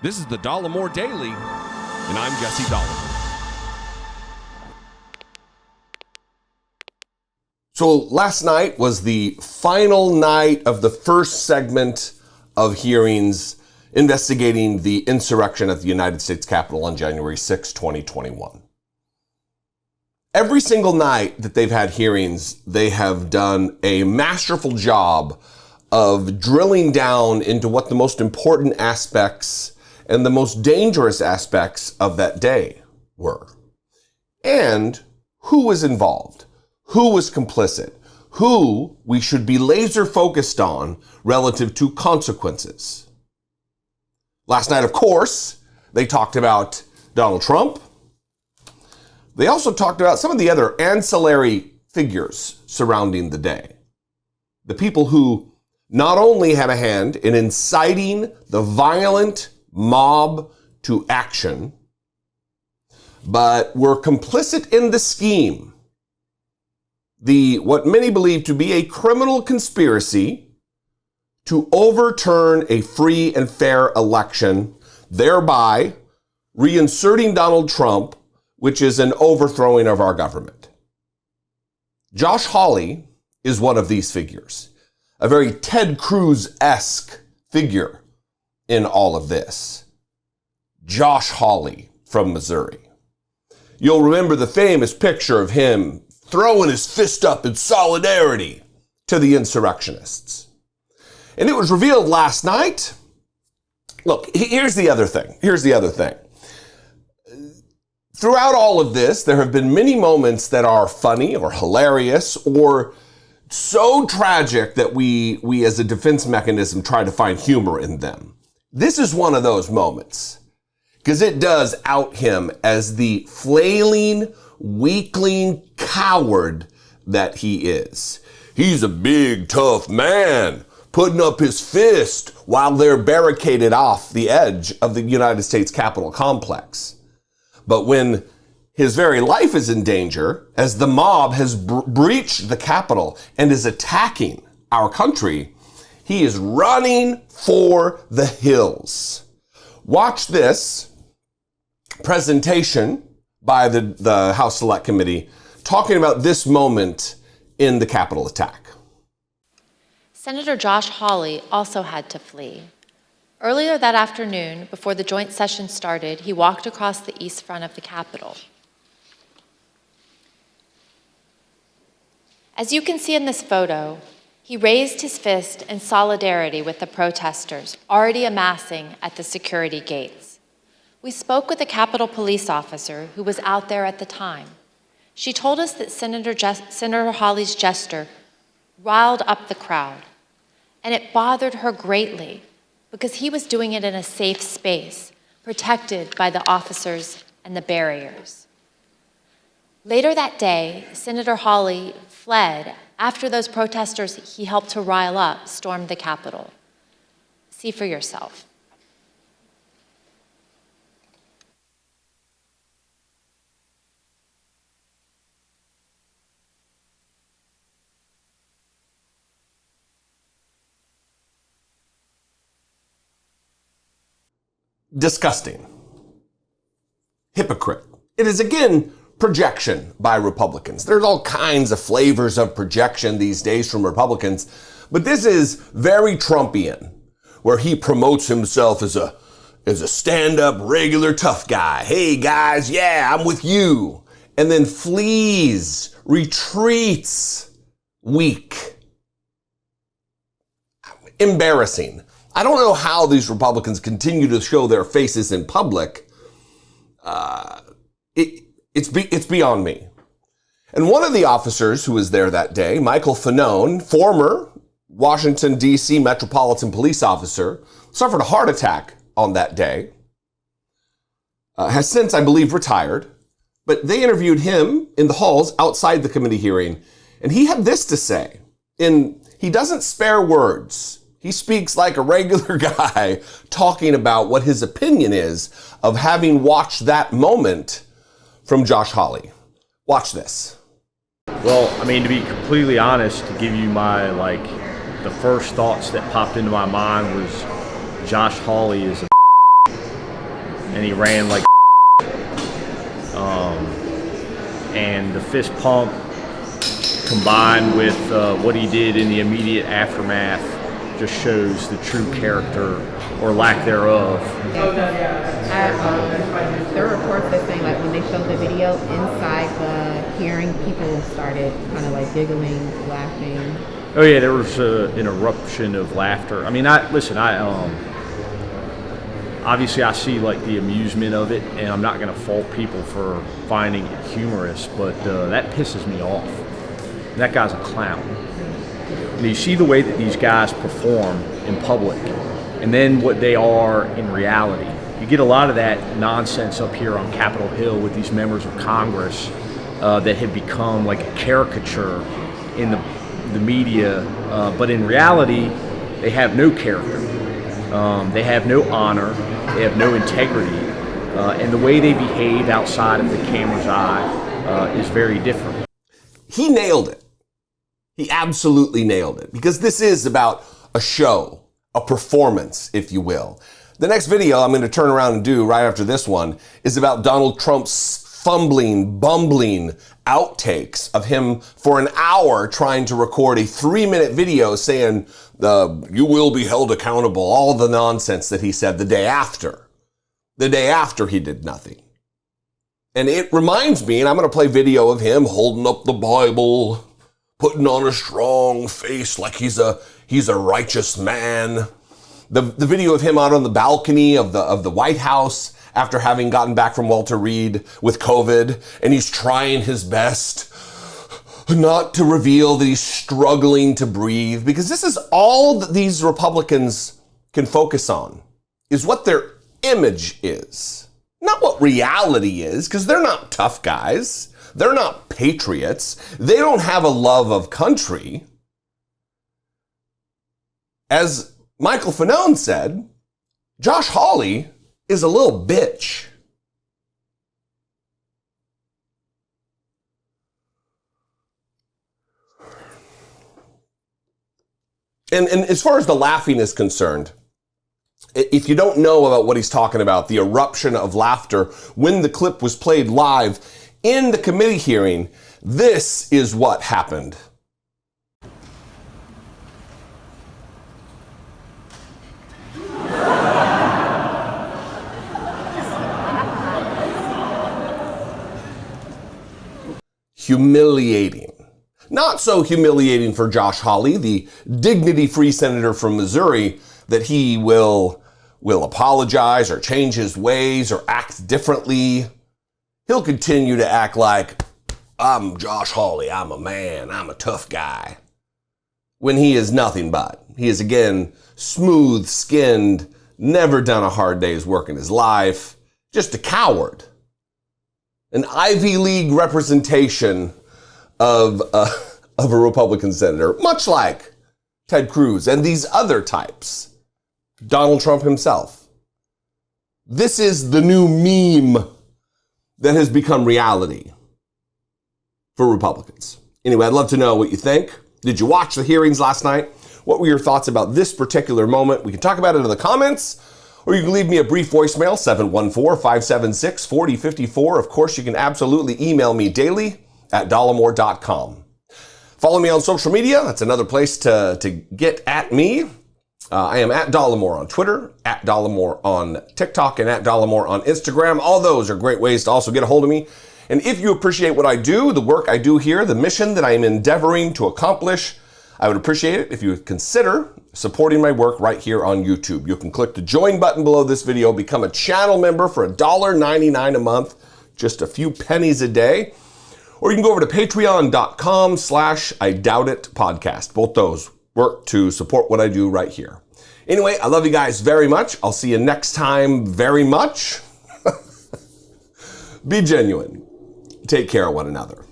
This is the Dollemore Daily, and I'm Jesse Dollemore. So last night was the final night of the first segment of hearings investigating the insurrection at the United States Capitol on January 6, 2021. Every single night that they've had hearings, they have done a masterful job of drilling down into what the most important aspects and the most dangerous aspects of that day were. And who was involved, who was complicit, who we should be laser focused on relative to consequences. Last night, of course, they talked about Donald Trump. They also talked about some of the other ancillary figures surrounding the day. The people who not only had a hand in inciting the violent mob to action, but were complicit in the scheme. What many believe to be a criminal conspiracy to overturn a free and fair election, thereby reinserting Donald Trump, which is an overthrowing of our government. Josh Hawley is one of these figures, a very Ted Cruz-esque figure in all of this. Josh Hawley from Missouri. You'll remember the famous picture of him throwing his fist up in solidarity to the insurrectionists. And it was revealed last night. Look, here's the other thing. Throughout all of this, there have been many moments that are funny or hilarious or so tragic that we as a defense mechanism try to find humor in them. This is one of those moments because it does out him as the flailing, weakling coward that he is. He's a big, tough man putting up his fist while they're barricaded off the edge of the United States Capitol complex. But when his very life is in danger, as the mob has breached the Capitol and is attacking our country, he is running for the hills. Watch this presentation by the House Select Committee talking about this moment in the Capitol attack. Senator Josh Hawley also had to flee. Earlier that afternoon, before the joint session started, he walked across the east front of the Capitol. As you can see in this photo, he raised his fist in solidarity with the protesters already amassing at the security gates. We spoke with a Capitol police officer who was out there at the time. She told us that Senator Hawley's gesture riled up the crowd, and it bothered her greatly because he was doing it in a safe space, protected by the officers and the barriers. Later that day, Senator Hawley fled after those protesters he helped to rile up stormed the Capitol. See for yourself. Disgusting. Hypocrite. It is again projection by Republicans. There's all kinds of flavors of projection these days from Republicans, but this is very Trumpian, where he promotes himself as a stand-up, regular tough guy. Hey guys, yeah, I'm with you. And then flees, retreats, weak. Embarrassing. I don't know how these Republicans continue to show their faces in public. It's beyond me. And one of the officers who was there that day, Michael Fanone, former Washington, D.C. Metropolitan Police officer, suffered a heart attack on that day, has since, I believe, retired. But they interviewed him in the halls outside the committee hearing, and he had this to say. He doesn't spare words. He speaks like a regular guy talking about what his opinion is of having watched that moment from Josh Hawley. Watch this. Well, I mean, to be completely honest, to give you my, the first thoughts that popped into my mind was Josh Hawley is a and he ran like and the fist pump combined with what he did in the immediate aftermath just shows the true character or lack thereof. There are reports that saying like when they showed the video inside the hearing, people started kind of like giggling, laughing. Oh yeah, there was an eruption of laughter. I mean, obviously I see like the amusement of it, and I'm not going to fault people for finding it humorous, but that pisses me off. That guy's a clown. And you see the way that these guys perform in public, and then what they are in reality. You get a lot of that nonsense up here on Capitol Hill with these members of Congress that have become like a caricature in the media, but in reality, they have no character. They have no honor. They have no integrity. And the way they behave outside of the camera's eye is very different. He nailed it. He absolutely nailed it, because this is about a show, a performance, if you will. The next video I'm going to turn around and do right after this one is about Donald Trump's fumbling, bumbling outtakes of him for an hour trying to record a 3-minute video saying, you will be held accountable, all the nonsense that he said the day after he did nothing. And it reminds me, and I'm going to play video of him holding up the Bible, putting on a strong face like he's a righteous man. The video of him out on the balcony of the White House after having gotten back from Walter Reed with COVID, and he's trying his best not to reveal that he's struggling to breathe, because this is all that these Republicans can focus on, is what their image is, not what reality is, because they're not tough guys. They're not patriots. They don't have a love of country. As Michael Fanone said, Josh Hawley is a little bitch. And as far as the laughing is concerned, if you don't know about what he's talking about, the eruption of laughter when the clip was played live in the committee hearing, this is what happened. Humiliating. Not so humiliating for Josh Hawley, the dignity-free senator from Missouri, that he will apologize or change his ways or act differently. He'll continue to act like, I'm Josh Hawley, I'm a man, I'm a tough guy, when he is nothing but. He is, again, smooth-skinned, never done a hard day's work in his life, just a coward. An Ivy League representation of a Republican senator, much like Ted Cruz and these other types. Donald Trump himself. This is the new meme that has become reality for Republicans. Anyway, I'd love to know what you think. Did you watch the hearings last night? What were your thoughts about this particular moment? We can talk about it in the comments, or you can leave me a brief voicemail, 714-576-4054. Of course, you can absolutely email me daily at dollemore.com. Follow me on social media. That's another place to get at me. I am at Dollemore on Twitter, at Dollemore on TikTok, and at Dollemore on Instagram. All those are great ways to also get a hold of me. And if you appreciate what I do, the work I do here, the mission that I am endeavoring to accomplish, I would appreciate it if you would consider supporting my work right here on YouTube. You can click the join button below this video, become a channel member for $1.99 a month, just a few pennies a day. Or you can go over to patreon.com/IDoubtIt podcast. Both those work to support what I do right here. Anyway, I love you guys very much. I'll see you next time very much. Be genuine. Take care of one another.